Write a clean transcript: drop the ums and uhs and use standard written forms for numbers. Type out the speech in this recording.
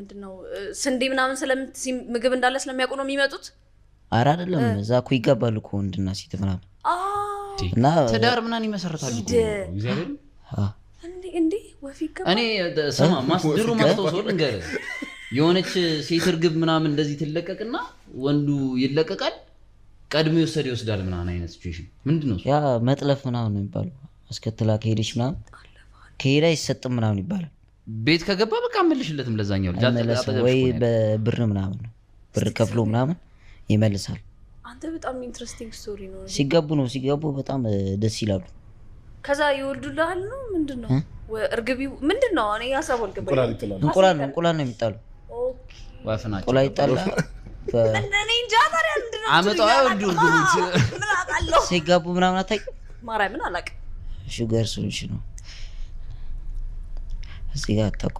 ምንድነው ስንዴ ምናምን ምግብ እንዳለ ስለሚያውቁ ነው የሚመጡት አራ አይደለም እዛ እኮ ይገባሉ እኮ ወንድና ሴት ምናምን እና ትዳር ምናምን ይመሰርታሉ እግዚአብሔር እንዴ ወፊካ እኔ ሰማ ማስድሩ ማስተውሰው ልንገር የሆነች ሴት እርግብ ምናምን እንደዚህ ትለቀቅና ወንዱ ይለቀቃል ቀድሞ ይወስዳል ምናምን አይነት ሲቹዌሽን ምንድነው ያ መጥለፍ ምናምን ነው የሚባለው አስከትላ ከሄደች ምናምን ከሄዳ ይሰጥም ምናምን ይባላል ቤት ከገባ በቃ መልሽለትም ለዛኛው ልጅ አጠቃላይ ወይ በብር ምናምን ነው ብር ከፍሎ ምናምን ይመልሳል አንተ በጣም ኢንትረስቲንግ ስቶሪ ነው ሲገቡ በጣም ደስ ይላሉ ከዛ ይወልዱልሃል ነው ምንድነው እርግቢው ምንድነው እኔ ያሳብ አልገባኝ እንቁላል ነው የሚጣሉ ኦኬ ዋፍናቸው እንቁላል ይጣላል እኔ እንጃ ታዲያ ምንድነው አመጣው አይወልዱ እርግቦች ምን አውቃለሁ ሲገቡ ምናምን አታይ ማርያምን አላውቅም ሹገር ሶሉሽን ነው እዚህ ጋር አጣቁ